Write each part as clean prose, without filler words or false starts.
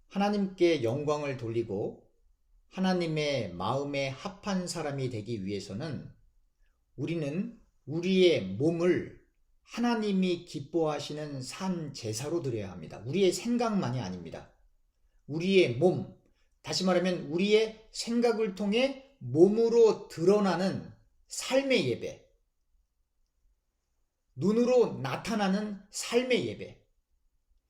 하나님께 영광을 돌리고 하나님의 마음에 합한 사람이 되기 위해서는 우리는 우리의 몸을 하나님이 기뻐하시는 산 제사로 드려야 합니다. 우리의 생각만이 아닙니다. 우리의 몸, 다시 말하면 우리의 생각을 통해 몸으로 드러나는 삶의 예배, 눈으로 나타나는 삶의 예배,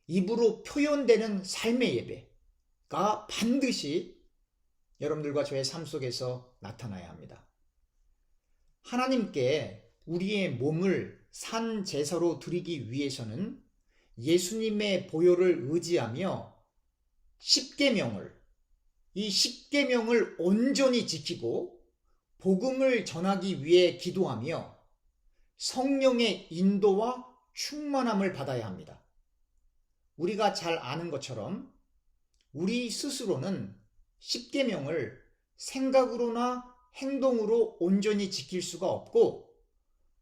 입으로 표현되는 삶의 예배가 반드시 여러분들과 저의 삶 속에서 나타나야 합니다. 하나님께 우리의 몸을 산 제사로 드리기 위해서는 예수님의 보혈을 의지하며 이 십계명을 온전히 지키고 복음을 전하기 위해 기도하며 성령의 인도와 충만함을 받아야 합니다. 우리가 잘 아는 것처럼 우리 스스로는 십계명을 생각으로나 행동으로 온전히 지킬 수가 없고,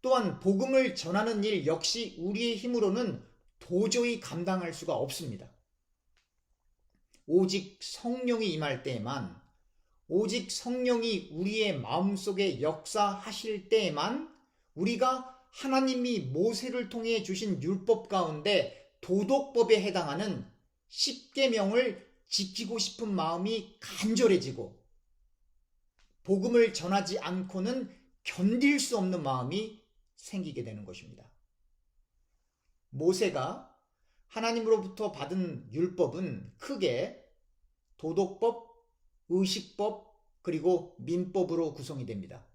또한 복음을 전하는 일 역시 우리의 힘으로는 도저히 감당할 수가 없습니다. 오직 성령이 임할 때에만, 오직 성령이 우리의 마음속에 역사하실 때에만 우리가 하나님이 모세를 통해 주신 율법 가운데 도덕법에 해당하는 십계명을 지키고 싶은 마음이 간절해지고 복음을 전하지 않고는 견딜 수 없는 마음이 생기게 되는 것입니다. 모세가 하나님으로부터 받은 율법은 크게 도덕법, 의식법, 그리고 민법으로 구성이 됩니다.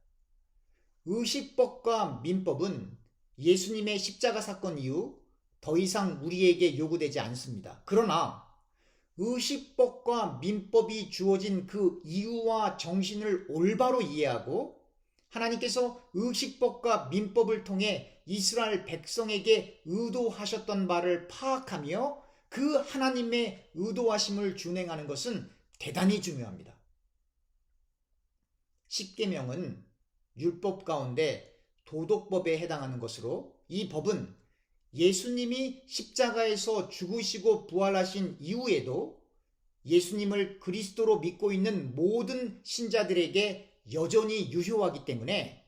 의식법과 민법은 예수님의 십자가 사건 이후 더 이상 우리에게 요구되지 않습니다. 그러나 의식법과 민법이 주어진 그 이유와 정신을 올바로 이해하고 하나님께서 의식법과 민법을 통해 이스라엘 백성에게 의도하셨던 바를 파악하며 그 하나님의 의도하심을 준행하는 것은 대단히 중요합니다. 십계명은 율법 가운데 도덕법에 해당하는 것으로, 이 법은 예수님이 십자가에서 죽으시고 부활하신 이후에도 예수님을 그리스도로 믿고 있는 모든 신자들에게 여전히 유효하기 때문에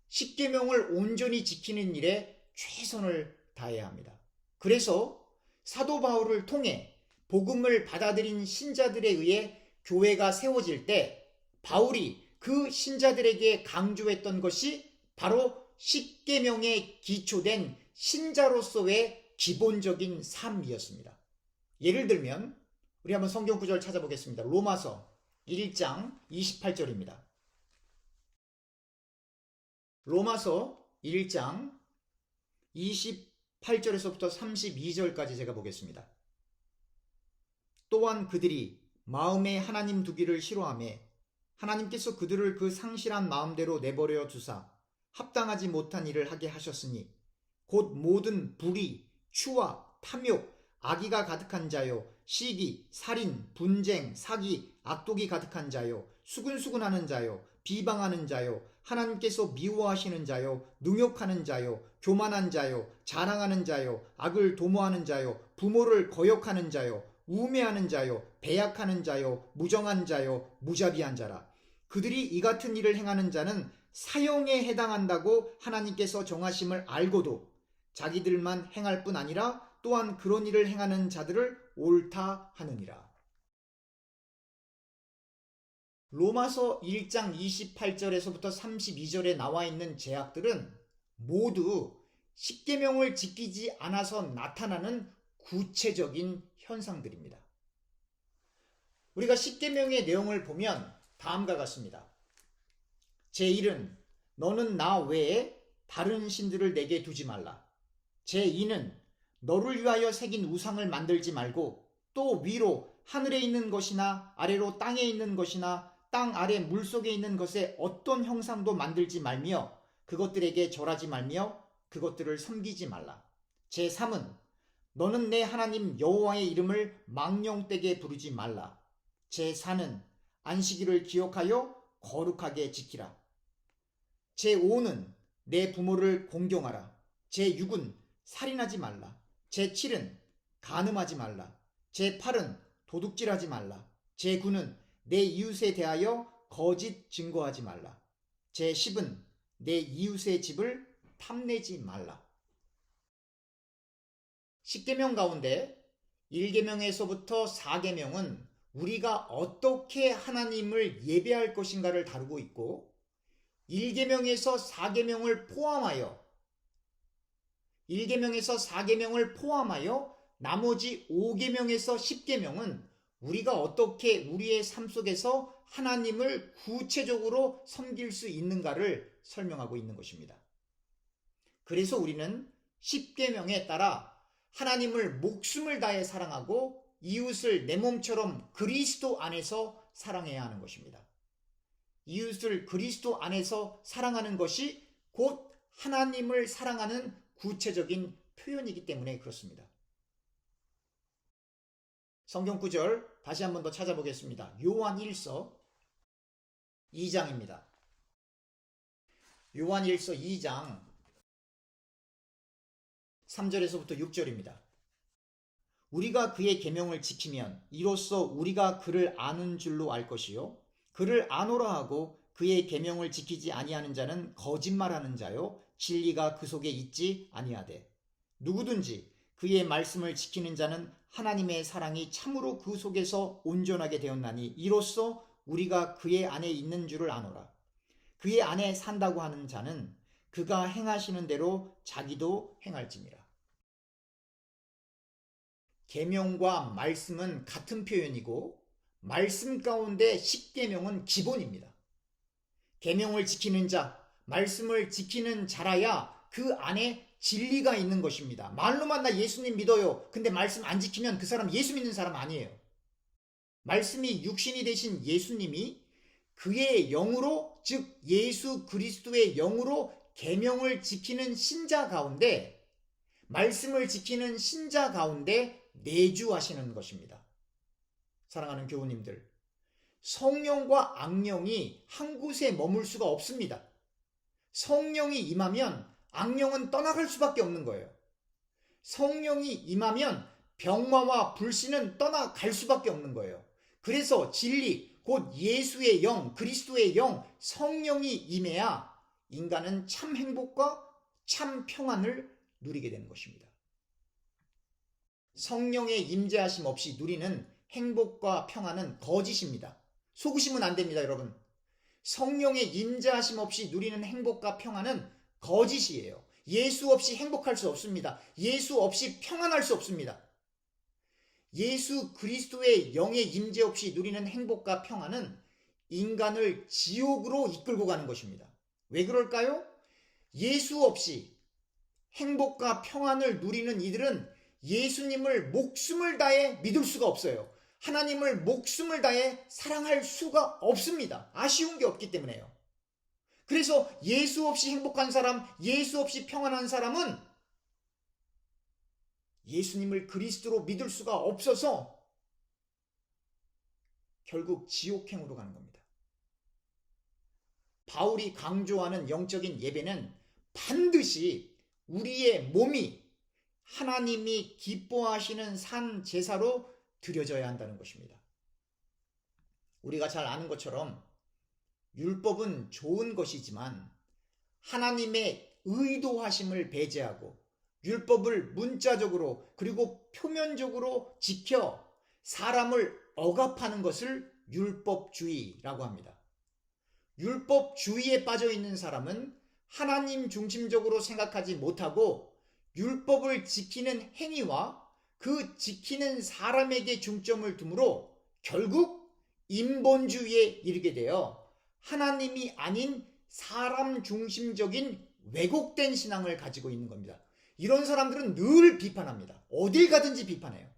십계명을 온전히 지키는 일에 최선을 다해야 합니다. 그래서 사도 바울을 통해 복음을 받아들인 신자들에 의해 교회가 세워질 때 바울이 그 신자들에게 강조했던 것이 바로 십계명에 기초된 신자로서의 기본적인 삶이었습니다. 예를 들면 우리 한번 성경 구절 찾아보겠습니다. 로마서 1장 28절입니다. 로마서 1장 28절에서부터 32절까지 제가 보겠습니다. 또한 그들이 마음에 하나님 두기를 싫어하며 하나님께서 그들을 그 상실한 마음대로 내버려 두사 합당하지 못한 일을 하게 하셨으니 곧 모든 불의, 추와, 탐욕, 악의가 가득한 자요, 시기, 살인, 분쟁, 사기, 악독이 가득한 자요, 수근수근하는 자요, 비방하는 자요, 하나님께서 미워하시는 자요, 능욕하는 자요, 교만한 자요, 자랑하는 자요, 악을 도모하는 자요, 부모를 거역하는 자요, 우매하는 자요, 배약하는 자요, 무정한 자요, 무자비한 자라. 그들이 이 같은 일을 행하는 자는 사형에 해당한다고 하나님께서 정하심을 알고도 자기들만 행할 뿐 아니라 또한 그런 일을 행하는 자들을 옳다 하느니라. 로마서 1장 28절에서부터 32절에 나와 있는 죄악들은 모두 십계명을 지키지 않아서 나타나는 구체적인 현상들입니다. 우리가 십계명의 내용을 보면 다음과 같습니다. 제1은 너는 나 외에 다른 신들을 내게 두지 말라. 제2는 너를 위하여 새긴 우상을 만들지 말고 또 위로 하늘에 있는 것이나 아래로 땅에 있는 것이나 땅 아래 물속에 있는 것에 어떤 형상도 만들지 말며 그것들에게 절하지 말며 그것들을 섬기지 말라. 제3은 너는 내 하나님 여호와의 이름을 망령되게 부르지 말라. 제4는 안식일을 기억하여 거룩하게 지키라. 제5는 내 부모를 공경하라. 제6은 살인하지 말라. 제7은 간음하지 말라. 제8은 도둑질하지 말라. 제9는 내 이웃에 대하여 거짓 증거하지 말라. 제10은 내 이웃의 집을 탐내지 말라. 10계명 가운데 1계명에서부터 4계명은 우리가 어떻게 하나님을 예배할 것인가를 다루고 있고 1계명에서 4계명을 포함하여 나머지 5계명에서 10계명은 우리가 어떻게 우리의 삶 속에서 하나님을 구체적으로 섬길 수 있는가를 설명하고 있는 것입니다. 그래서 우리는 10계명에 따라 하나님을 목숨을 다해 사랑하고 이웃을 내 몸처럼 그리스도 안에서 사랑해야 하는 것입니다. 이웃을 그리스도 안에서 사랑하는 것이 곧 하나님을 사랑하는 구체적인 표현이기 때문에 그렇습니다. 성경 구절 다시 한번 더 찾아보겠습니다. 요한 1서 2장입니다. 요한 1서 2장 3절에서부터 6절입니다. 우리가 그의 계명을 지키면 이로써 우리가 그를 아는 줄로 알 것이요 그를 아노라 하고 그의 계명을 지키지 아니하는 자는 거짓말하는 자요 진리가 그 속에 있지 아니하되 누구든지 그의 말씀을 지키는 자는 하나님의 사랑이 참으로 그 속에서 온전하게 되었나니 이로써 우리가 그의 안에 있는 줄을 아노라. 그의 안에 산다고 하는 자는 그가 행하시는 대로 자기도 행할지니라. 계명과 말씀은 같은 표현이고 말씀 가운데 10계명은 기본입니다. 계명을 지키는 자, 말씀을 지키는 자라야 그 안에 진리가 있는 것입니다. 말로만 나 예수님 믿어요. 근데 말씀 안 지키면 그 사람 예수 믿는 사람 아니에요. 말씀이 육신이 되신 예수님이 그의 영으로, 즉 예수 그리스도의 영으로 계명을 지키는 신자 가운데, 말씀을 지키는 신자 가운데 내주하시는 것입니다. 사랑하는 교우님들, 성령과 악령이 한 곳에 머물 수가 없습니다. 성령이 임하면 악령은 떠나갈 수밖에 없는 거예요. 성령이 임하면 병마와 불신은 떠나갈 수밖에 없는 거예요. 그래서 진리, 곧 예수의 영, 그리스도의 영, 성령이 임해야 인간은 참 행복과 참 평안을 누리게 되는 것입니다. 성령의 임재하심 없이 누리는 행복과 평안은 거짓입니다. 속으시면 안 됩니다, 여러분. 성령의 임재하심 없이 누리는 행복과 평안은 거짓이에요. 예수 없이 행복할 수 없습니다. 예수 없이 평안할 수 없습니다. 예수 그리스도의 영의 임재 없이 누리는 행복과 평안은 인간을 지옥으로 이끌고 가는 것입니다. 왜 그럴까요? 예수 없이 행복과 평안을 누리는 이들은 예수님을 목숨을 다해 믿을 수가 없어요. 하나님을 목숨을 다해 사랑할 수가 없습니다. 아쉬운 게 없기 때문에요. 그래서 예수 없이 행복한 사람, 예수 없이 평안한 사람은 예수님을 그리스도로 믿을 수가 없어서 결국 지옥행으로 가는 겁니다. 바울이 강조하는 영적인 예배는 반드시 우리의 몸이 하나님이 기뻐하시는 산 제사로 드려져야 한다는 것입니다. 우리가 잘 아는 것처럼 율법은 좋은 것이지만 하나님의 의도하심을 배제하고 율법을 문자적으로 그리고 표면적으로 지켜 사람을 억압하는 것을 율법주의라고 합니다. 율법주의에 빠져 있는 사람은 하나님 중심적으로 생각하지 못하고 율법을 지키는 행위와 그 지키는 사람에게 중점을 두므로 결국 인본주의에 이르게 되어 하나님이 아닌 사람 중심적인 왜곡된 신앙을 가지고 있는 겁니다. 이런 사람들은 늘 비판합니다. 어딜 가든지 비판해요.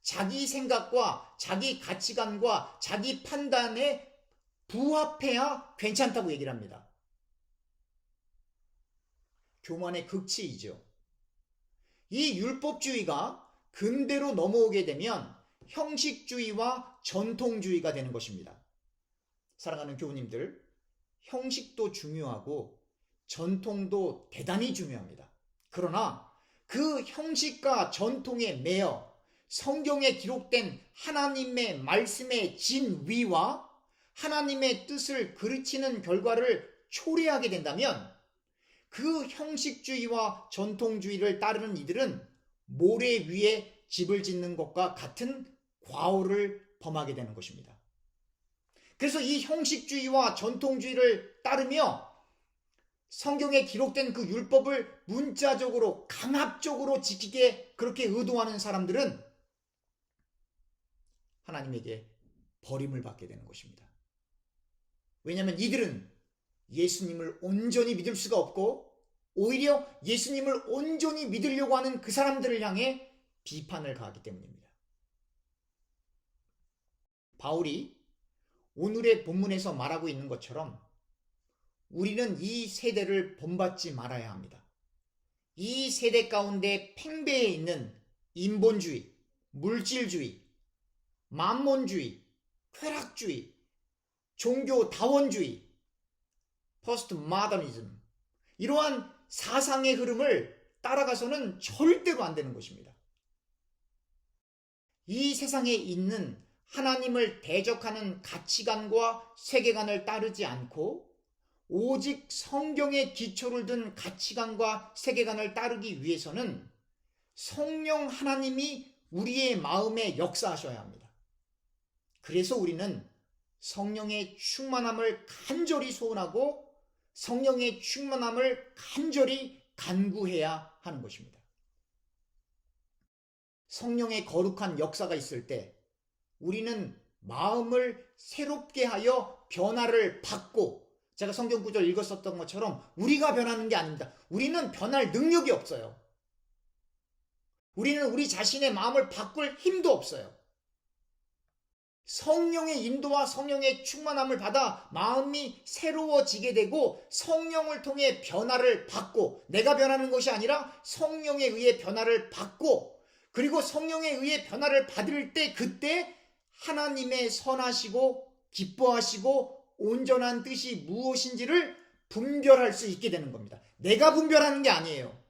자기 생각과 자기 가치관과 자기 판단에 부합해야 괜찮다고 얘기를 합니다. 교만의 극치이죠. 이 율법주의가 근대로 넘어오게 되면 형식주의와 전통주의가 되는 것입니다. 사랑하는 교우님들, 형식도 중요하고 전통도 대단히 중요합니다. 그러나 그 형식과 전통에 매여 성경에 기록된 하나님의 말씀의 진위와 하나님의 뜻을 그르치는 결과를 초래하게 된다면 그 형식주의와 전통주의를 따르는 이들은 모래 위에 집을 짓는 것과 같은 과오를 범하게 되는 것입니다. 그래서 이 형식주의와 전통주의를 따르며 성경에 기록된 그 율법을 문자적으로 강압적으로 지키게 그렇게 의도하는 사람들은 하나님에게 버림을 받게 되는 것입니다. 왜냐하면 이들은 예수님을 온전히 믿을 수가 없고 오히려 예수님을 온전히 믿으려고 하는 그 사람들을 향해 비판을 가하기 때문입니다. 바울이 오늘의 본문에서 말하고 있는 것처럼 우리는 이 세대를 본받지 말아야 합니다. 이 세대 가운데 팽배해 있는 인본주의, 물질주의, 만몬주의, 쾌락주의, 종교다원주의, 포스트 모더니즘, 이러한 사상의 흐름을 따라가서는 절대로 안 되는 것입니다. 이 세상에 있는 하나님을 대적하는 가치관과 세계관을 따르지 않고 오직 성경의 기초를 둔 가치관과 세계관을 따르기 위해서는 성령 하나님이 우리의 마음에 역사하셔야 합니다. 그래서 우리는 성령의 충만함을 간절히 소원하고 성령의 충만함을 간절히 간구해야 하는 것입니다. 성령의 거룩한 역사가 있을 때 우리는 마음을 새롭게 하여 변화를 받고, 제가 성경 구절 읽었었던 것처럼 우리가 변하는 게 아닙니다. 우리는 변할 능력이 없어요. 우리는 우리 자신의 마음을 바꿀 힘도 없어요. 성령의 인도와 성령의 충만함을 받아 마음이 새로워지게 되고 성령을 통해 변화를 받고, 내가 변하는 것이 아니라 성령에 의해 변화를 받고, 그리고 성령에 의해 변화를 받을 때 그때 하나님의 선하시고 기뻐하시고 온전한 뜻이 무엇인지를 분별할 수 있게 되는 겁니다. 내가 분별하는 게 아니에요.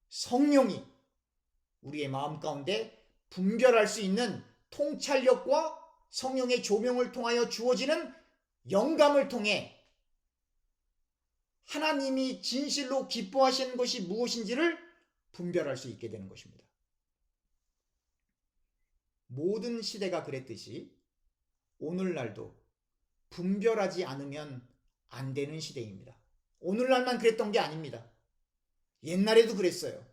성령이 우리의 마음 가운데 분별할 수 있는 통찰력과 성령의 조명을 통하여 주어지는 영감을 통해 하나님이 진실로 기뻐하시는 것이 무엇인지를 분별할 수 있게 되는 것입니다. 모든 시대가 그랬듯이 오늘날도 분별하지 않으면 안 되는 시대입니다. 오늘날만 그랬던 게 아닙니다. 옛날에도 그랬어요.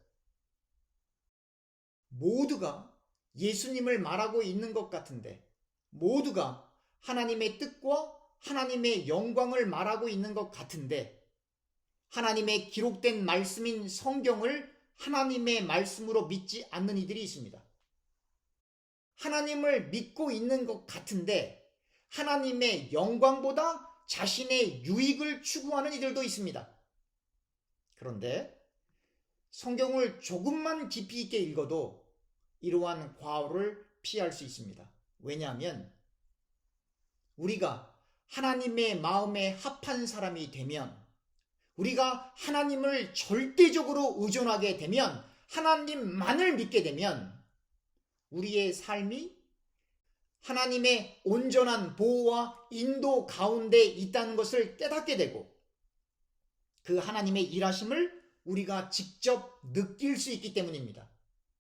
모두가 예수님을 말하고 있는 것 같은데, 모두가 하나님의 뜻과 하나님의 영광을 말하고 있는 것 같은데, 하나님의 기록된 말씀인 성경을 하나님의 말씀으로 믿지 않는 이들이 있습니다. 하나님을 믿고 있는 것 같은데 하나님의 영광보다 자신의 유익을 추구하는 이들도 있습니다. 그런데 성경을 조금만 깊이 있게 읽어도 이러한 과오를 피할 수 있습니다. 왜냐하면 우리가 하나님의 마음에 합한 사람이 되면, 우리가 하나님을 절대적으로 의존하게 되면, 하나님만을 믿게 되면 우리의 삶이 하나님의 온전한 보호와 인도 가운데 있다는 것을 깨닫게 되고 그 하나님의 일하심을 우리가 직접 느낄 수 있기 때문입니다.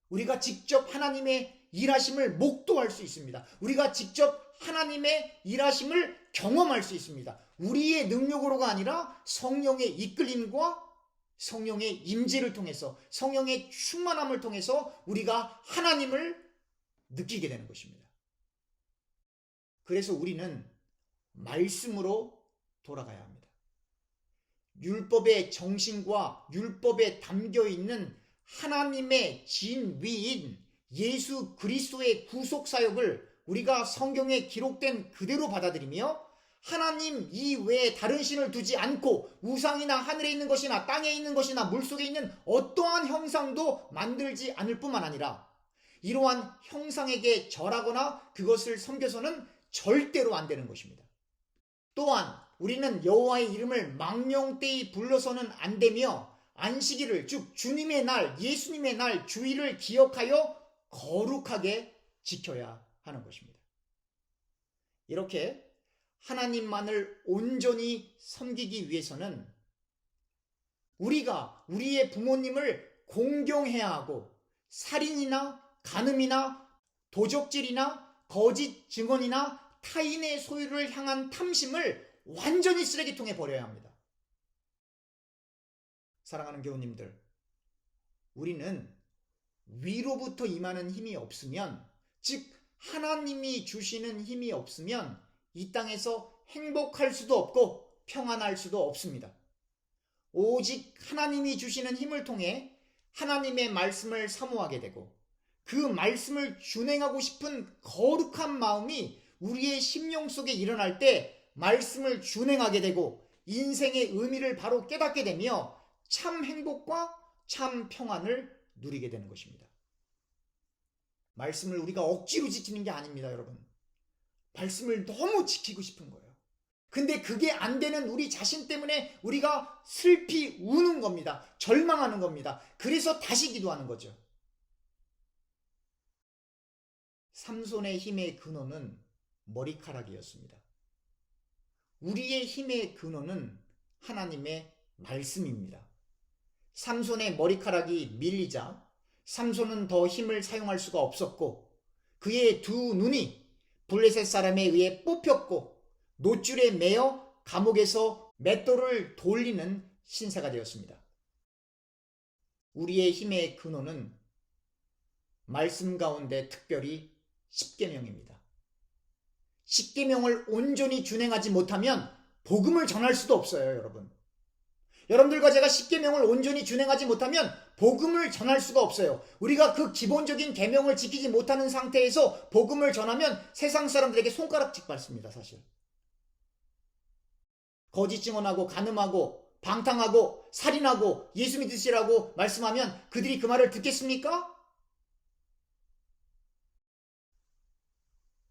우리가 직접 하나님의 일하심을 목도할 수 있습니다. 우리가 직접 하나님의 일하심을 경험할 수 있습니다. 우리의 능력으로가 아니라 성령의 이끌림과 성령의 임재를 통해서, 성령의 충만함을 통해서 우리가 하나님을 느끼게 되는 것입니다. 그래서 우리는 말씀으로 돌아가야 합니다. 율법의 정신과 율법에 담겨 있는 하나님의 진위인 예수 그리스도의 구속 사역을 우리가 성경에 기록된 그대로 받아들이며 하나님 이외에 다른 신을 두지 않고 우상이나 하늘에 있는 것이나 땅에 있는 것이나 물속에 있는 어떠한 형상도 만들지 않을 뿐만 아니라 이러한 형상에게 절하거나 그것을 섬겨서는 절대로 안 되는 것입니다. 또한 우리는 여호와의 이름을 망령되이 불러서는 안 되며 안식일을, 즉 주님의 날, 예수님의 날, 주일을 기억하여 거룩하게 지켜야 하는 것입니다. 이렇게 하나님만을 온전히 섬기기 위해서는 우리가 우리의 부모님을 공경해야 하고 살인이나 간음이나 도적질이나 거짓 증언이나 타인의 소유를 향한 탐심을 완전히 쓰레기통에 버려야 합니다. 사랑하는 교우님들, 우리는 위로부터 임하는 힘이 없으면, 즉 하나님이 주시는 힘이 없으면 이 땅에서 행복할 수도 없고 평안할 수도 없습니다. 오직 하나님이 주시는 힘을 통해 하나님의 말씀을 사모하게 되고 그 말씀을 준행하고 싶은 거룩한 마음이 우리의 심령 속에 일어날 때 말씀을 준행하게 되고 인생의 의미를 바로 깨닫게 되며 참 행복과 참 평안을 누리게 되는 것입니다. 말씀을 우리가 억지로 지키는 게 아닙니다, 여러분. 말씀을 너무 지키고 싶은 거예요. 근데 그게 안 되는 우리 자신 때문에 우리가 슬피 우는 겁니다. 절망하는 겁니다. 그래서 다시 기도하는 거죠. 삼손의 힘의 근원은 머리카락이었습니다. 우리의 힘의 근원은 하나님의 말씀입니다. 삼손의 머리카락이 밀리자 삼손은 더 힘을 사용할 수가 없었고 그의 두 눈이 블레셋 사람에 의해 뽑혔고 노줄에 매여 감옥에서 맷돌을 돌리는 신세가 되었습니다. 우리의 힘의 근원은 말씀 가운데 특별히 십계명입니다. 십계명을 온전히 준행하지 못하면 복음을 전할 수도 없어요, 여러분. 여러분들과 제가 십계명을 온전히 준행하지 못하면 복음을 전할 수가 없어요. 우리가 그 기본적인 계명을 지키지 못하는 상태에서 복음을 전하면 세상 사람들에게 손가락질 받습니다, 사실. 거짓 증언하고 간음하고 방탕하고 살인하고 예수 믿으시라고 말씀하면 그들이 그 말을 듣겠습니까?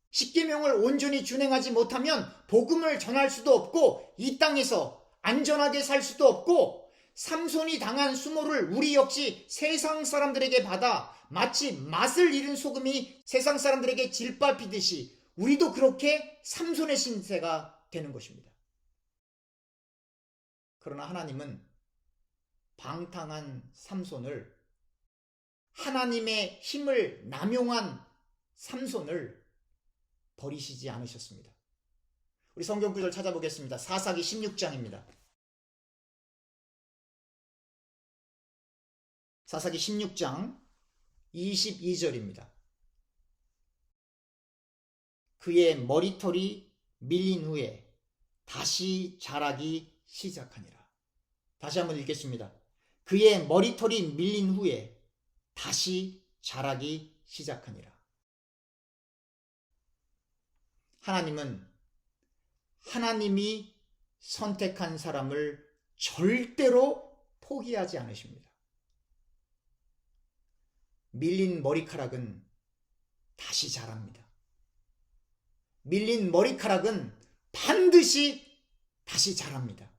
십계명을 온전히 준행하지 못하면 복음을 전할 수도 없고 이 땅에서 안전하게 살 수도 없고 삼손이 당한 수모를 우리 역시 세상 사람들에게 받아 마치 맛을 잃은 소금이 세상 사람들에게 질밟히듯이 우리도 그렇게 삼손의 신세가 되는 것입니다. 그러나 하나님은 방탕한 삼손을, 하나님의 힘을 남용한 삼손을 버리시지 않으셨습니다. 우리 성경 구절 찾아보겠습니다. 사사기 16장입니다. 사사기 16장 22절입니다. 그의 머리털이 밀린 후에 다시 자라기 시작하니라. 다시 한번 읽겠습니다. 그의 머리털이 밀린 후에 다시 자라기 시작하니라. 하나님은 하나님이 선택한 사람을 절대로 포기하지 않으십니다. 밀린 머리카락은 다시 자랍니다. 밀린 머리카락은 반드시 다시 자랍니다.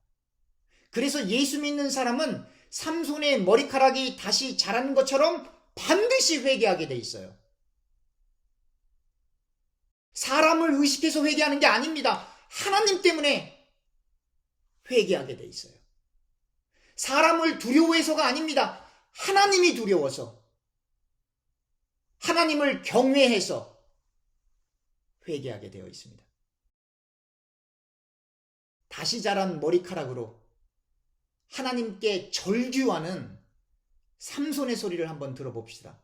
그래서 예수 믿는 사람은 삼손의 머리카락이 다시 자라는 것처럼 반드시 회개하게 돼 있어요. 사람을 의식해서 회개하는 게 아닙니다. 하나님 때문에 회개하게 돼 있어요. 사람을 두려워해서가 아닙니다. 하나님이 두려워서, 하나님을 경외해서 회개하게 되어 있습니다. 다시 자란 머리카락으로 하나님께 절규하는 삼손의 소리를 한번 들어봅시다.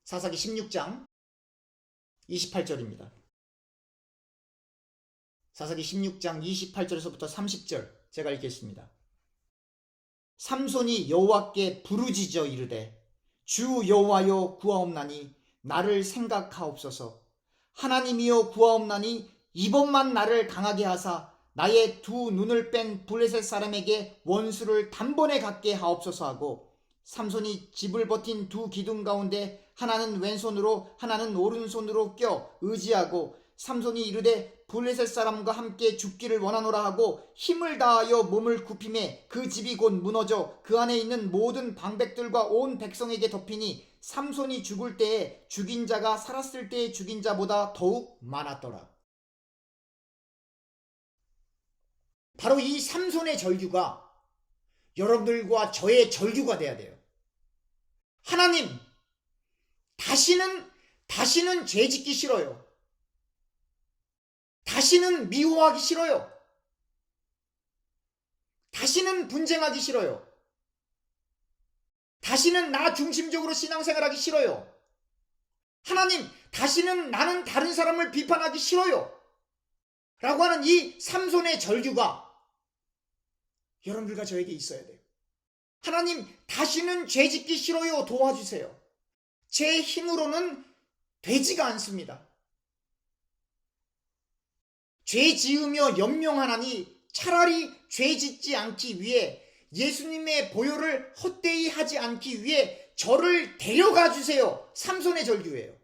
사사기 16장 28절입니다. 사사기 16장 28절에서부터 30절 제가 읽겠습니다. 삼손이 여호와께 부르짖어 이르되 주 여호와여 구하옵나니 나를 생각하옵소서. 하나님이여 구하옵나니 이번만 나를 강하게 하사 나의 두 눈을 뺀 블레셋 사람에게 원수를 단번에 갖게 하옵소서 하고 삼손이 집을 버틴 두 기둥 가운데 하나는 왼손으로 하나는 오른손으로 껴 의지하고 삼손이 이르되 블레셋 사람과 함께 죽기를 원하노라 하고 힘을 다하여 몸을 굽히매 그 집이 곧 무너져 그 안에 있는 모든 방백들과 온 백성에게 덮이니 삼손이 죽을 때에 죽인 자가 살았을 때에 죽인 자보다 더욱 많았더라. 바로 이 삼손의 절규가 여러분들과 저의 절규가 돼야 돼요. 하나님, 다시는 죄 짓기 싫어요. 다시는 미워하기 싫어요. 다시는 분쟁하기 싫어요. 다시는 나 중심적으로 신앙생활하기 싫어요. 하나님, 다시는 나는 다른 사람을 비판하기 싫어요. 라고 하는 이 삼손의 절규가 여러분들과 저에게 있어야 돼요. 하나님, 다시는 죄 짓기 싫어요. 도와주세요. 제 힘으로는 되지가 않습니다. 죄 지으며 연명하나니 차라리 죄 짓지 않기 위해 예수님의 보혈을 헛되이 하지 않기 위해 저를 데려가 주세요. 삼손의 절규예요.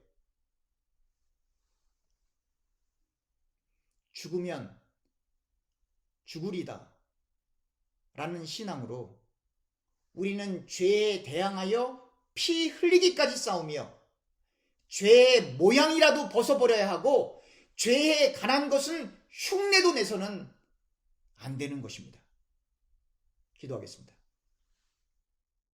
죽으면 죽으리다 라는 신앙으로 우리는 죄에 대항하여 피 흘리기까지 싸우며 죄의 모양이라도 벗어버려야 하고 죄에 관한 것은 흉내도 내서는 안 되는 것입니다. 기도하겠습니다.